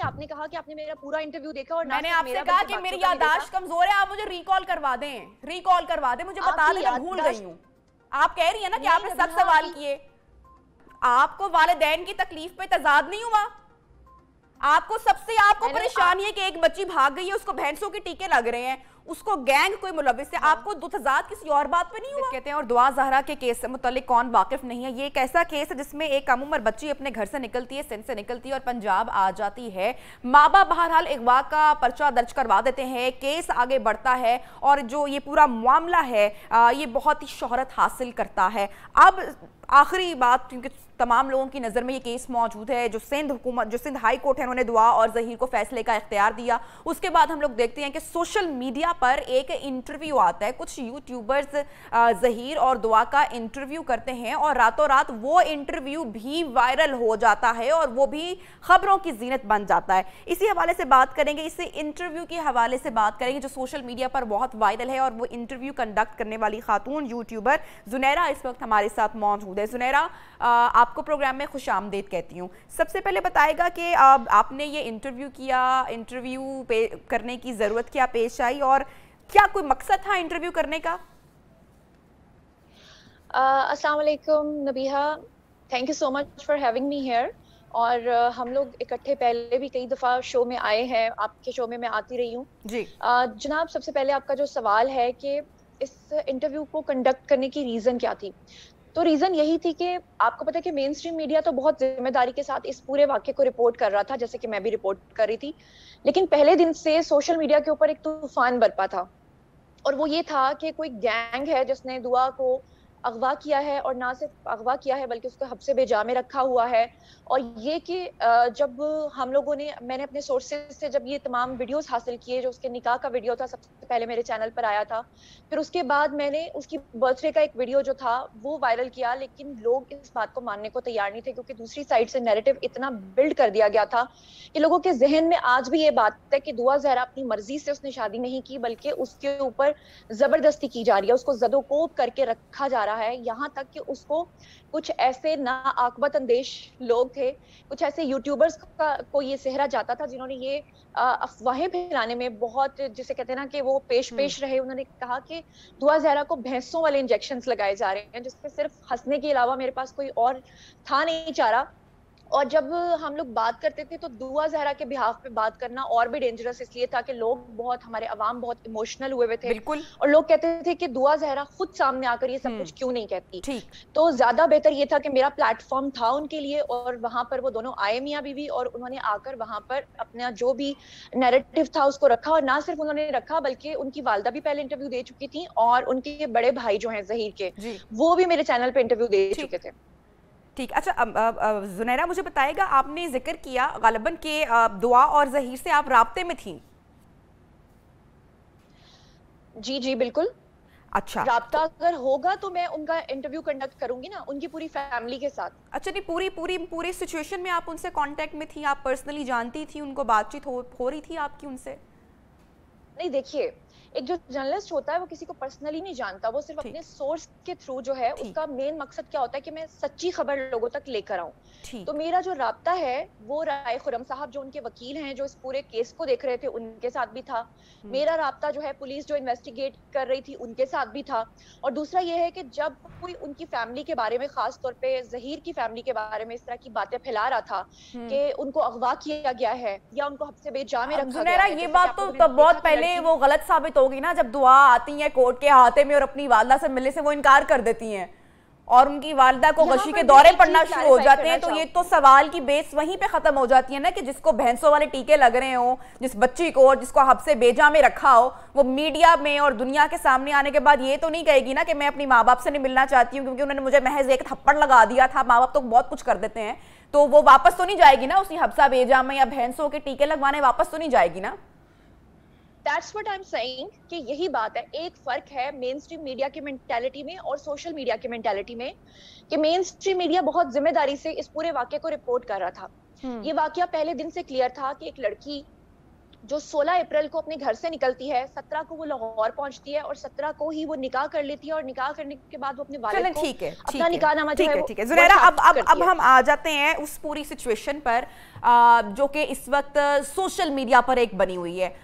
आपने कहा कि आपने मेरा पूरा इंटरव्यू देखा और मैंने आपसे कहा कि मेरी याददाश्त कमजोर है, आप मुझे रिकॉल करवा दें, मुझे बता दें, मैं भूल गई हूँ। आप कह रही है ना कि आपने सब सवाल किए, आपको वालिदैन की तकलीफ पे तजाद नहीं हुआ? आपको परेशानी है कि एक बच्ची भाग गई है, उसको भैंसों के टीके लग रहे हैं, उसको गैंग कोई मुलविस है, आपको तजाद किसी और बात पे नहीं हुआ? कहते हैं और दुआ ज़हरा के केस से मुतालिक कौन वाकिफ नहीं है, ये एक ऐसा केस है जिसमें एक कम उम्र बच्ची अपने घर से निकलती है, सिंध से निकलती है और पंजाब आ जाती है। माँ बाप बहरहाल अगवा का पर्चा दर्ज करवा देते हैं, केस आगे बढ़ता है और जो ये पूरा मामला है ये बहुत ही शोहरत हासिल करता है। अब आखिरी बात, क्योंकि तमाम लोगों की नज़र में ये केस मौजूद है, जो सिंध हाई कोर्ट है उन्होंने दुआ और ज़हीर को फैसले का इख्तियार दिया। उसके बाद हम लोग देखते हैं कि सोशल मीडिया पर एक इंटरव्यू आता है, कुछ यूट्यूबर्स ज़हीर और दुआ का इंटरव्यू करते हैं और रातों रात वो इंटरव्यू भी वायरल हो जाता है और वो भी खबरों की जीनत बन जाता है। इसी हवाले से बात करेंगे, इसी इंटरव्यू के हवाले से बात करेंगे जो सोशल मीडिया पर बहुत वायरल है, और वो इंटरव्यू कंडक्ट करने वाली खातून यूट्यूबर ज़ुनैरा इस वक्त हमारे साथ मौजूद है। ज़ुनैरा, आपको प्रोग्राम में खुश आमदीद कहती हूँ। सबसे पहले बताएगा कि आपने ये इंटरव्यू किया, इंटरव्यू करने की ज़रूरत क्या पेश आई और क्या कोई मकसद था इंटरव्यू करने का? अस्सलाम वालेकुम Nabiha, thank you so much for having me here. और हम लोग इकट्ठे पहले भी कई दफ़ा शो में आए हैं, आपके शो में मैं आती रही हूँ जी। जनाब, सबसे पहले आपका जो सवाल है कि इस इंटरव्यू को कंडक्ट करने की रीज़न क्या थी, तो रीजन यही थी कि आपको पता है कि मेन स्ट्रीम मीडिया तो बहुत जिम्मेदारी के साथ इस पूरे वाक्य को रिपोर्ट कर रहा था, जैसे कि मैं भी रिपोर्ट कर रही थी, लेकिन पहले दिन से सोशल मीडिया के ऊपर एक तूफान बरपा था और वो ये था कि कोई गैंग है जिसने दुआ को अगवा किया है, और ना सिर्फ अगवा किया है बल्कि उसको हब्से बेजा में रखा हुआ है। और ये कि जब हम लोगों ने, मैंने अपने सोर्सेज से जब ये तमाम वीडियोस हासिल किए, जो उसके निकाह का वीडियो था सबसे पहले मेरे चैनल पर आया था, फिर उसके बाद मैंने उसकी बर्थडे का एक वीडियो जो था वो वायरल किया, लेकिन लोग इस बात को मानने को तैयार नहीं थे क्योंकि दूसरी साइड से नैरेटिव इतना बिल्ड कर दिया गया था कि लोगों के जहन में आज भी ये बात है कि दुआ ज़हरा अपनी मर्जी से उसने शादी नहीं की, बल्कि उसके ऊपर जबरदस्ती की जा रही है, उसको जदोकोब करके रखा जा रहा है। यहाँ तक कि उसको कुछ ऐसे ना आकबत अंदेश लोग थे, कुछ ऐसे यूट्यूबर्स को ये सेहरा जाता था जिन्होंने ये अफवाहें फैलाने में बहुत, जिसे कहते हैं ना कि वो पेश रहे। उन्होंने कहा कि दुआ ज़हरा को भैंसों वाले इंजेक्शंस लगाए जा रहे हैं, जिसपे सिर्फ हंसने के अलावा मेरे पास कोई और था नहीं चारा। और जब हम लोग बात करते थे तो दुआ ज़हरा के बिहाफ पे बात करना और भी डेंजरस इसलिए था कि लोग बहुत, हमारे अवाम बहुत इमोशनल हुए थे और लोग कहते थे कि दुआ ज़हरा खुद सामने आकर ये सब कुछ क्यों नहीं कहती। तो ज्यादा बेहतर ये था कि मेरा प्लेटफॉर्म था उनके लिए, और वहां पर वो दोनों आए मियां बीवी, और उन्होंने आकर वहां पर अपना जो भी नैरेटिव था उसको रखा। और ना सिर्फ उन्होंने रखा बल्कि उनकी वालदा भी पहले इंटरव्यू दे चुकी थी, और उनके बड़े भाई जो हैं ज़हीर के, वो भी मेरे चैनल पे इंटरव्यू दे चुके थे। ठीक, अच्छा ज़ुनैरा मुझे बताएगा, आपने जिक्र किया गालिबन के दुआ और ज़हीर से आप राब्ते में थी? जी जी बिल्कुल। अच्छा, राब्ता अगर होगा तो मैं उनका इंटरव्यू कंडक्ट करूंगी ना, उनकी पूरी फैमिली के साथ। अच्छा, नहीं पूरी सिचुएशन में आप उनसे कांटेक्ट में थी, आप पर्सनली जानती थी उनको, बातचीत हो रही थी आपकी उनसे? नहीं, देखिए, एक जो जर्नलिस्ट होता है वो किसी को पर्सनली नहीं जानता, वो सिर्फ अपने सोर्स के थ्रू जो है उसका मेन मकसद क्या होता है कि मैं सच्ची खबर लोगों तक लेकर आऊं। तो मेरा जो राब्ता है वो राय खुरम साहब जो उनके वकील हैं, जो इस पूरे केस को देख रहे थे, उनके साथ भी था। मेरा राब्ता जो है पुलिस जो इन्वेस्टिगेट कर रही थी उनके साथ भी था। और दूसरा ये है कि जब कोई उनकी फैमिली के बारे में, खास तौर पे ज़हीर की फैमिली के बारे में इस तरह की बातें फैला रहा था कि उनको अगवा किया गया है या उनको हब्से बेजा में रखा गया है, ये बात तो बहुत पहले वो गलत साबित होगी ना, जब दुआ आती है कोर्ट के हाथे में और अपनी वालदा से मिलने से वो इनकार कर देती हैं और उनकी वालदा को गशी के दौरे पड़ना शुरू हो जाते हैं, तो ये तो सवाल की बेस वहीं पे खत्म हो जाती है ना कि जिसको भैंसों वाले टीके लग रहे हो, जिस बच्ची को और जिसको हब्से बेजा में रखा हो, वो मीडिया में और दुनिया के सामने आने के बाद ये तो नहीं कहेगी ना कि मैं अपनी माँ बाप से नहीं मिलना चाहती हूँ क्योंकि उन्होंने मुझे महज एक थप्पड़ लगा दिया था। माँ बाप तो बहुत कुछ कर देते हैं, तो वो वापस तो नहीं जाएगी ना उसी हब्सा बेजा में या भैंसों के टीके लगवाने, वापस तो नहीं जाएगी ना। That's what I'm saying कि यही बात है। एक फर्क है मेन स्ट्रीम मीडिया की मेंटालिटी में और सोशल मीडिया की मेंटालिटी में कि मेन स्ट्रीम मीडिया बहुत जिम्मेदारी से इस पूरे वाक्य को रिपोर्ट कर रहा था। ये वाक्य पहले दिन से क्लियर था कि एक लड़की जो 16 अप्रैल को अपने घर से निकलती है, 17 को वो लाहौर पहुंचती है और 17 को ही वो निकाह कर लेती है और निकाह करने के बाद वो अपने वालिद को अपना निकाहनामा जो है ठीक है ज़ुनैरा, अब हम आ जाते हैं उस पूरी सिचुएशन पर जो कि इस वक्त सोशल मीडिया पर एक बनी हुई है।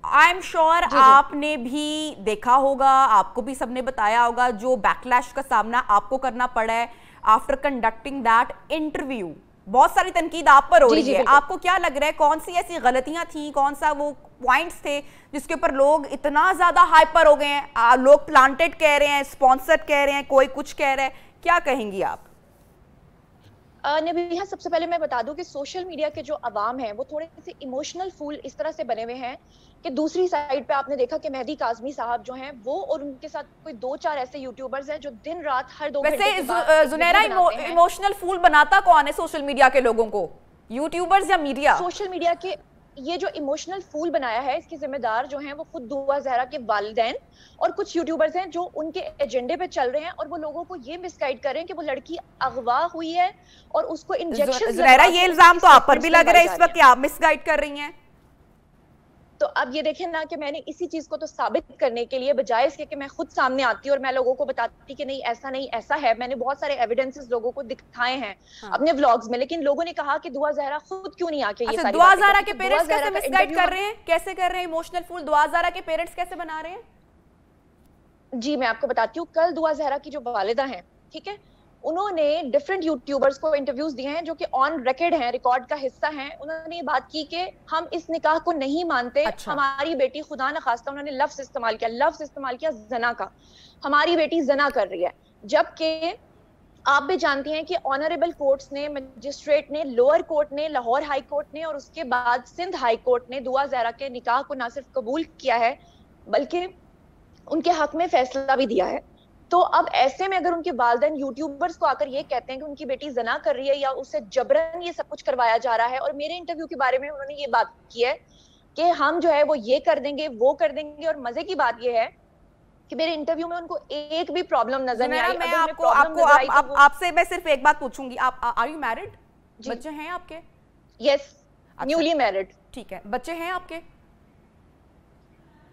आई एम श्योर आपने भी देखा होगा, आपको भी सबने बताया होगा जो बैकलैश का सामना आपको करना पड़ा है आफ्टर कंडक्टिंग दैट इंटरव्यू। बहुत सारी तनकीद आप पर हो रही है, आपको क्या लग रहा है कौन सी ऐसी गलतियां थी, कौन सा वो पॉइंट्स थे जिसके ऊपर लोग इतना ज्यादा हाइपर हो गए हैं? लोग प्लांटेड कह रहे हैं, स्पॉन्सर्ड कह रहे हैं, कोई कुछ कह रहा है, क्या कहेंगी आप? नबीहा, सबसे पहले मैं बता दूं कि सोशल मीडिया के जो अवाम हैं वो थोड़े से इमोशनल फूल इस तरह से बने हुए हैं कि दूसरी साइड पे आपने देखा कि मेहदी काज़मी साहब जो हैं वो और उनके साथ कोई 2-4 ऐसे यूट्यूबर्स हैं जो दिन रात हर 2 घंटे के बाद ज़ुनैरा, इमोशनल फूल बनाता कौन है सोशल मीडिया के लोगों को, यूट्यूबर्स या मीडिया? सोशल मीडिया के ये जो इमोशनल फूल बनाया है इसके जिम्मेदार जो हैं वो खुद दुआ ज़हरा के वालिदैन और कुछ यूट्यूबर्स हैं जो उनके एजेंडे पे चल रहे हैं और वो लोगों को ये मिसगाइड कर रहे हैं कि वो लड़की अगवा हुई है और उसको इंजेक्शन। ज़ुनैरा, ये इल्जाम तो आप पर भी लग रहा है इस वक्त कि आप मिसगाइड कर रही हैं। तो अब ये देखें ना कि मैंने इसी चीज को तो साबित करने के लिए बजाय इसके कि मैं खुद सामने आती और मैं लोगों को बताती कि नहीं ऐसा नहीं ऐसा है, मैंने बहुत सारे एविडेंसेस लोगों को दिखाए हैं अपने व्लॉग्स में, लेकिन लोगों ने कहा कि दुआ ज़हरा खुद क्यों नहीं आके ये सारी दुआ ज़हरा के पेरेंट्स कैसे मिसगाइड कर रहे हैं, कैसे कर रहे हैं इमोशनल फूल? दुआ ज़हरा के पेरेंट्स कैसे बना रहे हैं? जी मैं आपको बताती हूँ, कल दुआ ज़हरा की जो वालिदा हैं, ठीक है, उन्होंने डिफरेंट यूट्यूबर्स को इंटरव्यूज दिए हैं जो कि ऑन रिकॉर्ड हैं, रिकॉर्ड का हिस्सा हैं। उन्होंने ये बात की कि हम इस निकाह को नहीं मानते। अच्छा। हमारी बेटी, खुदा न खास्ता उन्होंने लफ्ज इस्तेमाल किया जना का, हमारी बेटी जना कर रही है, जबकि आप भी जानती हैं कि ऑनरेबल कोर्ट्स ने, मजिस्ट्रेट ने, लोअर कोर्ट ने, लाहौर हाई कोर्ट ने और उसके बाद सिंध हाई कोर्ट ने दुआ ज़हरा के निकाह को ना सिर्फ कबूल किया है बल्कि उनके हक में फैसला भी दिया है। तो अब ऐसे में अगर उनके वालिदैन यूट्यूबर्स को आकर ये कहते हैं कि उनकी बेटी जना कर रही है या उससे जबरन ये सब कुछ करवाया जा रहा है, और मेरे इंटरव्यू के बारे में उन्होंने ये बात की है कि हम जो है वो ये कर देंगे वो कर देंगे, और मजे की बात ये है कि मेरे इंटरव्यू में उनको एक भी प्रॉब्लम नजर नहीं आई। मैं आपसे मैं सिर्फ एक बात पूछूंगी, आप आर यू मैरिड? बच्चे हैं आपके? Yes, newly married. ठीक है, बच्चे हैं आपके?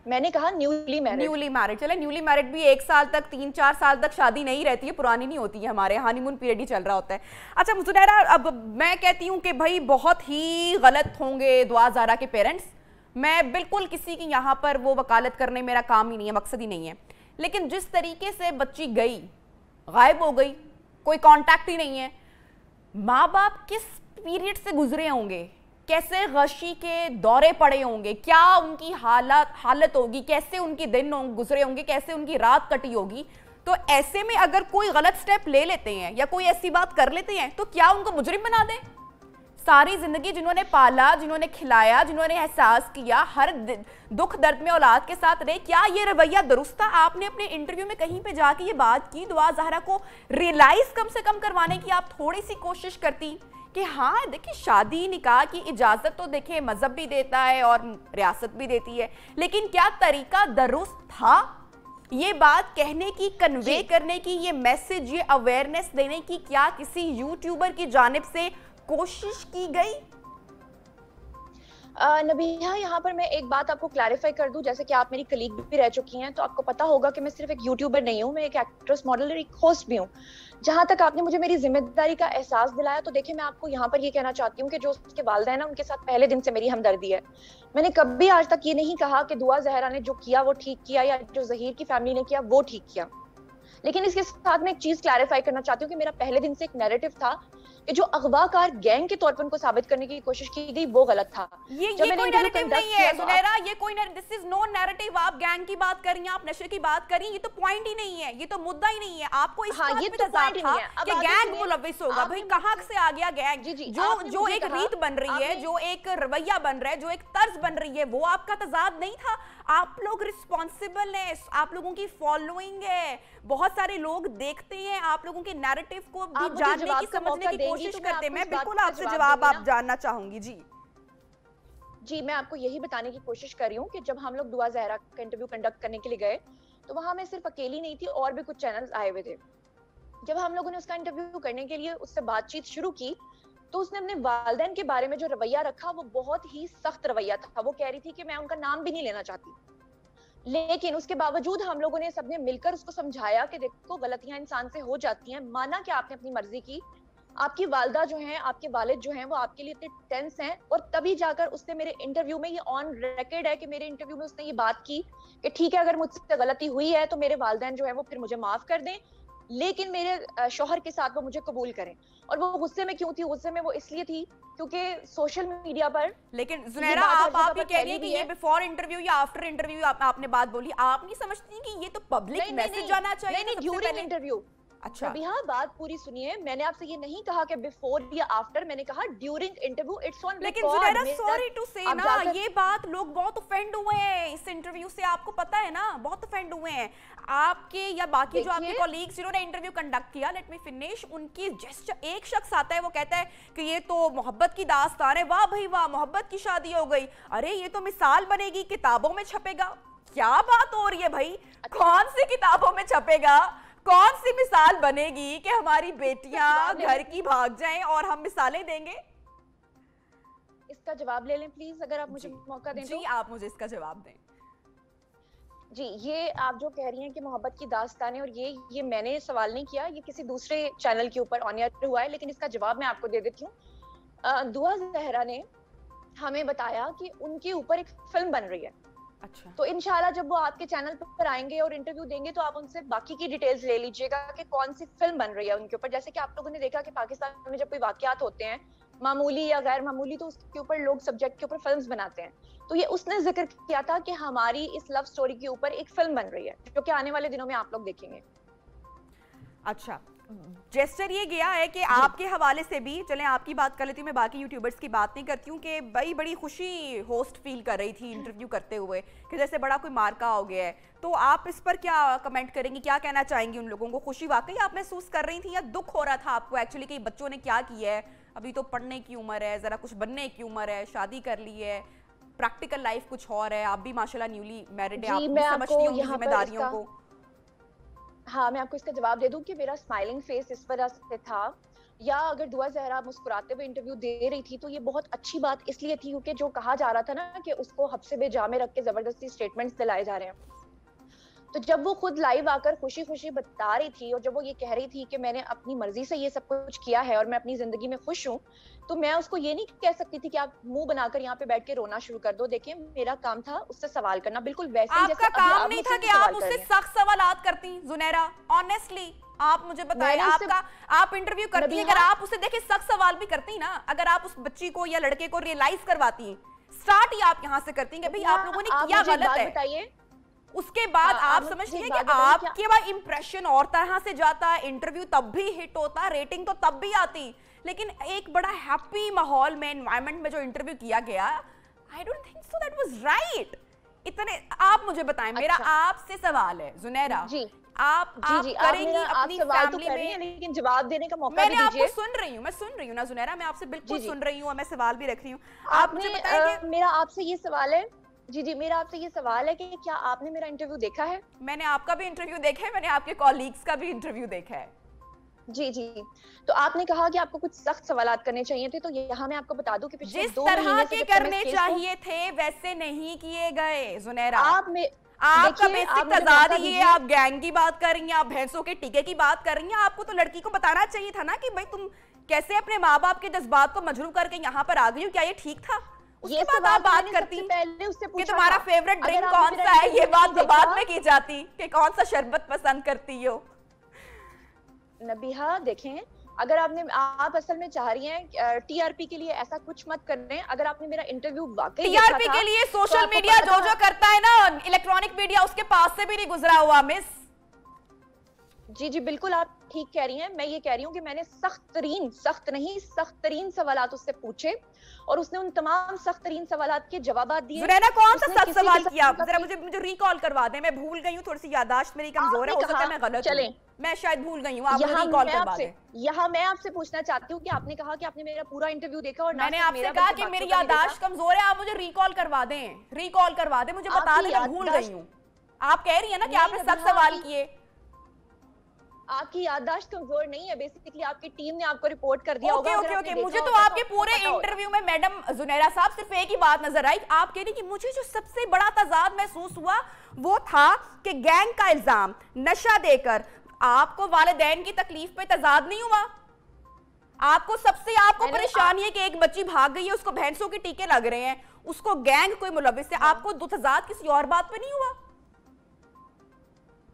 मैंने कहा न्यूली मैरिड। चले, न्यूली मैरिड भी 1 साल तक, 3-4 साल तक शादी नहीं रहती है, पुरानी नहीं होती है, हमारे हनीमून पीरियड ही चल रहा होता है। अच्छा ज़ुनैरा, अब मैं कहती हूँ कि भाई बहुत ही गलत होंगे दुआ ज़हरा के पेरेंट्स, मैं बिल्कुल किसी की यहाँ पर वो वकालत करने मेरा काम ही नहीं है, मकसद ही नहीं है, लेकिन जिस तरीके से बच्ची गई, गायब हो गई, कोई कॉन्टैक्ट ही नहीं है, माँ बाप किस पीरियड से गुजरे होंगे, कैसे गशी के दौरे पड़े होंगे, क्या उनकी हालत होगी, कैसे उनकी दिन गुजरे होंगे, कैसे उनकी रात कटी होगी। तो ऐसे में अगर कोई गलत स्टेप ले लेते हैं या कोई ऐसी बात कर लेते हैं तो क्या उनको मुजरिम बना दें? सारी जिंदगी जिन्होंने पाला, जिन्होंने खिलाया, जिन्होंने एहसास किया, हर दुख दर्द में औलाद के साथ रहे, क्या ये रवैया दुरुस्त था? आपने अपने इंटरव्यू में कहीं पे जाके ये बात की, दुआ ज़हरा को रियलाइज कम से कम करवाने की आप थोड़ी सी कोशिश करती कि हाँ देखिए शादी निकाह की इजाजत तो देखिए मजहब भी देता है और रियासत भी देती है, लेकिन क्या तरीका दुरुस्त था ये बात कहने की, कन्वे करने की, ये मैसेज, ये अवेयरनेस देने की, क्या किसी यूट्यूबर की जानिब से कोशिश की गई? नबीहा, यहाँ पर मैं एक बात आपको क्लैरिफाई कर दूं, जैसे कि आप मेरी कलीग भी रह चुकी हैं तो आपको पता होगा कि मैं सिर्फ एक यूट्यूबर नहीं हूँ, मैं एक एक्ट्रेस, मॉडल और एक होस्ट भी हूँ। जहां तक आपने मुझे मेरी जिम्मेदारी का एहसास दिलाया तो देखिए मैं आपको यहाँ पर ये कहना चाहती हूँ कि जो उसके वालिदैन है उनके साथ पहले दिन से मेरी हमदर्दी है। मैंने कभी आज तक ये नहीं कहा कि दुआ ज़हरा ने जो किया वो ठीक किया या जो ज़हीर की फैमिली ने किया वो ठीक किया, लेकिन इसके साथ मैं एक चीज क्लैरिफाई करना चाहती हूँ कि मेरा पहले दिन से एक नैरेटिव था कि जो अगवाकार गैंग के तौर पर उनको साबित करने की कोशिश की गई वो गलत था। ये कोई नैरेटिव नहीं है ज़ुनैरा, ये कोई दिस इज नो नैरेटिव। आप गैंग की बात करी, आप नशे की बात करी, ये तो पॉइंट ही नहीं है, ये तो मुद्दा ही नहीं है। आपको इस बात पे तजाद था कि गैंग मुलविस होगा, भाई कहां से आ गया गैंग? जो एक रीत बन रही है, जो एक रवैया बन रहा है, जो एक तर्ज बन रही है, वो आपका तजाद नहीं था। आप लोग रिस्पॉन्सिबल हैं, आप लोगों की फॉलोइंग है, बहुत सारे लोग देखते हैं, आप लोगों के नैरेटिव को भी जानने की, समझने की कोशिश करते हैं। मैं बिल्कुल आपसे जवाब आप जानना चाहूंगी। जी मैं आपको यही बताने की कोशिश कर रही हूँ कि जब हम लोग दुआ ज़हरा का इंटरव्यू कंडक्ट करने के लिए गए तो वहां मैं सिर्फ अकेली नहीं थी, और भी कुछ चैनल्स आए हुए थे। जब हम लोगों ने उसका इंटरव्यू करने के लिए उससे बातचीत शुरू की تو اس نے اپنے والدین کے بارے میں جو رویہ رکھا وہ بہت ہی سخت رویہ تھا. وہ کہہ رہی تھی کہ میں ان کا نام بھی نہیں لینا چاہتی, لیکن اس کے باوجود ہم لوگوں نے سب نے مل کر اس کو سمجھایا کہ دیکھو غلطیاں انسان سے ہو جاتی ہیں, مانا کہ آپ نے اپنی مرضی کی, آپ کی والدہ جو ہیں, آپ کے والد جو ہیں وہ آپ کے لیے اتنے ٹینس ہیں, اور تبھی جا کر اس نے میرے انٹرویو میں, یہ آن ریکارڈ ہے کہ میرے انٹرویو میں اس نے یہ بات کی کہ ٹھیک ہے اگر مجھ سے غلطی ہوئی ہے تو میرے والدین جو ہیں وہ پھر مجھے معاف کر دیں, لیکن میرے شوہر کے ساتھ وہ مجھے قبول کریں. اور وہ غصے میں کیوں تھی؟ غصے میں وہ اس لیے تھی کیونکہ سوشل میڈیا پر. لیکن زنیرہ آپ یہ کہہ رہی ہیں کہ یہ بیفور انٹرویو یا آفٹر انٹرویو آپ نے بات بولی, آپ نہیں سمجھتی کہ یہ تو پبلک میسج جانا چاہیے؟ نہیں, ڈیورنگ انٹرویو. اچھا نبیہا بات پوری سنیے, میں نے آپ سے یہ نہیں کہا کہ بیفور یا آفٹر, میں نے کہا during interview. It's on record. لیکن زنیرہ سوری ٹو سے نا, یہ بات لوگ بہت افینڈ ہوئے ہیں اس انٹرویو سے, آپ کو پتا ہے نا, بہت افینڈ ہوئے ہیں آپ کے یا باقی جو آپ کے کولیگز جنہوں نے انٹرویو کنڈکٹ کیا. Let me finish. ان کی جسٹ ایک شخص آتا ہے, وہ کہتا ہے کہ یہ تو محبت کی داستان ہے, واہ بھائی واہ, محبت کی شادی ہو گئی, ارے یہ تو مثال بنے گی, کتابوں میں چھپے گا. کیا بات ہو رہی ہے بھائی, کون سی کتابوں میں چھپے گا, کون سی مثال بنے گی کہ ہماری بیٹیاں گھر کی بھاگ جائیں اور ہم مثالیں دیں گے؟ اس کا جواب لے لیں پلیز, اگر آپ مجھے موقع دیں. جی آپ مجھے اس کا جواب دیں. جی, یہ آپ جو کہہ رہی ہیں کہ محبت کی داستان ہے, اور یہ میں نے سوال نہیں کیا, یہ کسی دوسرے چینل کے اوپر آن ایئر ہوا ہے, لیکن اس کا جواب میں آپ کو دے دیتی ہوں. دعا زہرا نے ہمیں بتایا کہ ان کے اوپر ایک فلم بن رہی ہے. اچھا, تو انشاءاللہ جب وہ آپ کے چینل پر آئیں گے اور انٹرویو دیں گے تو آپ ان سے باقی کی ڈیٹیلز لے لیجئے گا کہ کون سی فلم بن رہی ہے ان کے اوپر. جیسے کہ آپ لوگوں نے دیکھا کہ پاکستان میں جب کوئی واقعات ہوتے ہیں معمولی یا غیر معمولی, تو اس کے اوپر لوگ سبجیکٹ کے اوپر فلمز بناتے ہیں. تو یہ اس نے ذکر کیا تھا کہ ہماری اس لو سٹوری کے اوپر ایک فلم بن رہی ہے, جو کہ آنے والے دنوں میں آپ لوگ دیکھیں گے. اچھا, جیسٹر یہ گیا ہے کہ آپ کے حوالے سے بھی, چلیں آپ کی بات کر لیتی ہوں, میں باقی یوٹیوبرز کی بات نہیں کرتی ہوں, کہ بڑی خوشی ہوسٹ فیل کر رہی تھی انٹرویو کرتے ہوئے کہ جیسے بڑا کوئی مارکا ہو گیا ہے. تو آپ اس پر کیا کمنٹ کریں گی, کیا کہنا چاہیں گی ان لوگوں کو؟ خوشی واقعی آپ محسوس کر رہی تھی یا دکھ ہو رہا تھا آپ کو ایکچولی کہ بچوں نے کیا کیا ہے, ابھی تو پڑھنے کی عمر ہے, ذرا کچھ بننے کی عمر ہے, شادی کر لی ہے, پریکٹیکل لائف کچھ اور ہے, آپ بھی ماشاءاللہ نیولی میرڈ ہیں, آپ بھی سمجھتی ہوں ذمہ داریوں کو. ہاں, میں آپ کو اس کا جواب دے دوں کہ میرا اسمائلنگ فیس اس وجہ سے تھا, یا اگر دعا زہرا مسکراتے ہوئے انٹرویو دے رہی تھی تو یہ بہت اچھی بات اس لیے تھی کیونکہ جو کہا جا رہا تھا نا کہ اس کو حبس بے جا میں رکھ کے زبردستی اسٹیٹمنٹس دلائے جا رہے ہیں, تو جب وہ خود لائیو آ کر خوشی خوشی بتا رہی تھی, اور جب وہ یہ کہہ رہی تھی کہ میں نے اپنی مرضی سے یہ سب کچھ کیا ہے اور میں اپنی زندگی میں خوش ہوں, تو میں اس کو یہ نہیں کہہ سکتی تھی کہ آپ منہ بنا کر یہاں پہ بیٹھ کے رونا شروع کر دو. دیکھیں, میرا کام تھا اس سے سوال کرنا, بالکل ویسے ہی جیسے آپ کا کام نہیں تھا کہ آپ اس سے سخت سوالات کرتی. زنیرہ آنیسٹلی آپ مجھے بتائیں, آپ انٹرویو کرتی ہیں, اگر آپ اسے دیکھیں سخت سوال بھی کرتی نا, اگر آپ اس بچی کو یا لڑکے کو ریئلائز کرواتی ہیں, سٹارٹ ہی آپ یہاں سے کرتی ہیں کہ بھئی آپ لوگوں نے کیا غلط ہے, اس کے بعد آپ سمجھتی ہیں کہ آپ کے بعد امپریشن اور طرح سے جاتا, انٹرویو تب بھی ہٹ ہوتا, ریٹنگ تو تب بھی آتی, لیکن ایک بڑا ہیپی ماحول میں, انوائرمنٹ میں جو انٹرویو کیا گیا, I don't think so that was right. اتنے آپ مجھے بتائیں, میرا آپ سے سوال ہے زنیرہ, آپ کریں گی اپنی فیملی میں, لیکن جواب دینے کا موقع میں نے آپ کو سن رہی ہوں نا زنیرہ, میں آپ سے بالکل سن رہی ہوں اور میں سوال بھی رکھ رہی ہوں. آپ مجھے بتائیں کہ میرا آپ سے یہ سوال ہے, جی میرا آپ سے یہ سوال ہے کہ کیا آپ نے میرا انٹرویو دیکھا ہے؟ میں نے آپ کا بھی انٹرویو دیکھا ہے, میں نے آپ کے کولیگز کا بھی انٹرویو دیکھا ہے. جی, تو آپ نے کہا کہ آپ کو کچھ سخت سوالات کرنے چاہیے تھے, تو یہاں میں آپ کو بتا دوں کہ پچھلے 2 مہینے سے جس طرح کے کرنے چاہیے تھے ویسے نہیں کیے گئے. زنیرہ آپ کا بیسک تضاد یہ ہے, آپ گینگ کی بات کر رہی ہیں, آپ بھینسوں کے ٹکے کی بات کر رہی ہیں, آپ کو تو لڑکی کو بتانا چاہیے تھا نا کہ بھائی تم کیسے اپنے ماں باپ کے جذبات کو مجروح کر کے یہاں پر آ گئی ہو, کیا یہ ٹھیک تھا؟ اس کے بعد آپ بات کرتی کہ تمہارا فیورٹ ڈرنک کون سا ہے, یہ بات تو بعد میں کی جاتی کہ کون سا شربت پسند کرتی ہو. نبیہا دیکھیں, اگر آپ اصل میں چاہ رہی ہیں ٹی آر پی کے لیے ایسا کچھ مت کرنے. اگر آپ نے میرا انٹرویو واقعی ٹی آر پی کے لیے سوشل میڈیا جو کرتا ہے نا, الیکٹرانک میڈیا اس کے پاس سے بھی نہیں گزرا ہوا مس. جی بالکل آپ ٹھیک کہہ رہی ہیں. میں یہ کہہ رہی ہوں کہ میں نے سخت ترین سوالات اس سے پوچھے, اور اس نے ان تمام سخت ترین سوالات کے جوابات دیے. زنیرہ کون سا سخت سوال کیا, ذرا مجھے ریکال کروا دیں, میں بھول گئی ہوں, تھوڑی سی یادداشت میری کمزور ہے, ہو سکتا ہے میں غلط ہوں, میں شاید بھول گئی ہوں, آپ مجھے ریکال کروا دیں. یہاں میں آپ سے پوچھنا چاہتی ہوں کہ آپ نے کہا کہ آپ نے میرا پورا انٹرویو دیکھا, اور میں نے آپ سے کہا کہ میری یادداشت کمزور ہے, آپ مجھے ریکال کروا دیں, مجھے بتا دیں, میں بھول گئی ہوں. آپ کہہ رہی ہیں نا کہ آپ نے سخت سوال کیے. آپ کی یادداشت کمزور نہیں ہے، بیسیکلی آپ کی ٹیم نے آپ کو رپورٹ کر دیا ہوگا۔ اوکے مجھے تو آپ کے پورے انٹرویو میں میڈم زنیرہ صاحب صرف ایک ہی بات نظر آئی، آپ کہہ رہی کہ مجھے جو سب سے بڑا تضاد محسوس ہوا وہ تھا کہ گینگ کا الزام، نشہ دے کر آپ کو والدین کی تکلیف پہ تضاد نہیں ہوا؟ آپ کو سب سے آپ کو پریشانی ہے کہ ایک بچی بھاگ گئی ہے، اس کو بھینسوں کے ٹیکے لگ رہے ہیں، اس کو گینگ کوئی ملوث ہے، آپ کو تضاد کسی اور بات پہ نہیں ہوا؟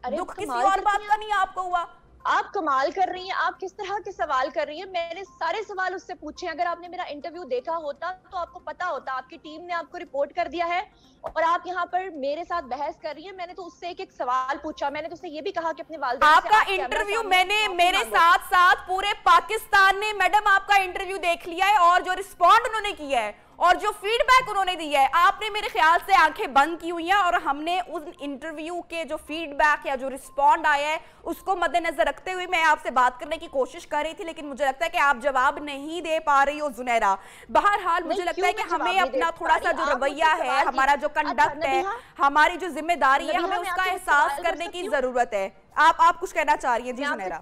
دکھ کسی اور بات کا نہیں آپ کو ہوا؟ آپ کمال کر رہی ہیں، آپ کس طرح کے سوال کر رہی ہیں؟ میں نے سارے سوال اس سے پوچھے، اگر آپ نے میرا انٹرویو دیکھا ہوتا تو آپ کو پتا ہوتا، آپ کی ٹیم نے آپ کو رپورٹ کر دیا ہے اور آپ یہاں پر میرے ساتھ بحث کر رہی ہیں۔ میں نے تو اس سے ایک سوال پوچھا، میں نے تو اسے یہ بھی کہا کہ اپنے والدین سے آپ کا انٹرویو میں نے میرے ساتھ ساتھ پورے پاکستان نے میڈم آپ کا انٹرویو دیکھ لیا ہے، اور جو رسپونڈ انہوں نے کیا ہے اور جو فیڈ بیک انہوں نے دیا ہے، آپ نے میرے خیال سے آنکھیں بند کی ہوئی ہیں، اور ہم نے ان انٹرویو کے جو فیڈ بیک یا جو رسپونڈ آیا ہے اس کو مد نظر رکھتے ہوئے میں آپ سے بات کرنے کی کوشش کر رہی تھی، لیکن مجھے لگتا ہے کہ آپ جواب نہیں دے پا رہی ہو زنیرہ۔ بہرحال مجھے لگتا ہے کہ ہمیں اپنا تھوڑا سا جو رویہ ہے، ہمارا جو کنڈکٹ ہے، ہماری جو ذمہ داری ہے، ہمیں اس کا احساس کرنے کی ضرورت ہے۔ آپ کچھ کہنا چاہ رہی ہیں؟ جی زنیرہ۔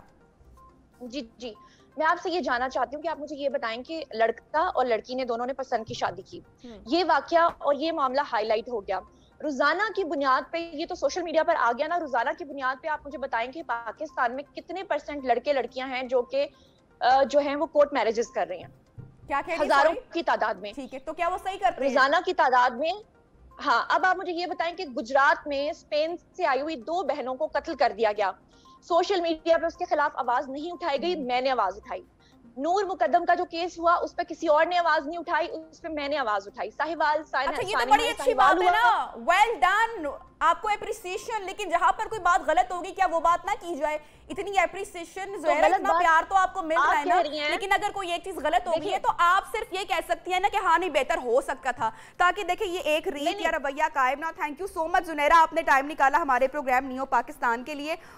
جی میں آپ سے یہ جاننا چاہتی ہوں کہ آپ مجھے یہ بتائیں کہ لڑکا اور لڑکی نے دونوں نے پسند کی شادی کی، یہ واقعہ اور یہ معاملہ ہائی لائٹ ہو گیا، روزانہ کی بنیاد پہ یہ تو سوشل میڈیا پر آ گیا نا، روزانہ کی بنیاد پہ آپ مجھے بتائیں کہ پاکستان میں کتنے % لڑکے لڑکیاں ہیں جو کہ جو ہیں وہ کورٹ میرجز کر رہے ہیں؟ ہزاروں کی تعداد میں۔ ٹھیک ہے، تو کیا وہ صحیح کرتے ہیں؟ روزانہ کی تعداد میں۔ ہاں، اب آپ مجھے یہ بتائیں کہ گجرات میں اسپین سے آئی ہوئی 2 بہنوں کو قتل کر دیا گیا، سوشل میڈیا پہ اس کے خلاف آواز نہیں اٹھائی گئی، میں نے آواز اٹھائی۔ نور مقدم کا جو کیس ہوا اس پہ کسی اور نے آواز نہیں اٹھائی، اس پہ میں نے آواز اٹھائی۔ ساہیوال اچھا، یہ تو بڑی اچھی بات ہے نا، ویل ڈن، آپ کو اپریسیشن، لیکن جہاں پر کوئی بات غلط ہوگی کیا وہ بات نہ کی جائے؟ اتنی اپریسیشن، اتنا پیار تو آپ کو مل رہا ہے نا، لیکن اگر کوئی ایک چیز غلط ہوگی ہے تو آپ صرف یہ کہہ سکتی ہیں نا کہ ہاں نہیں بہتر ہو سکتا تھا، تاکہ دیکھیں یہ ایک ریت یا رویہ قائم نہ۔ تھینک یو سو مچ زنیرہ، آپ نے ٹائم نکالا ہمارے پروگرام نیو پاکستان کے لیے،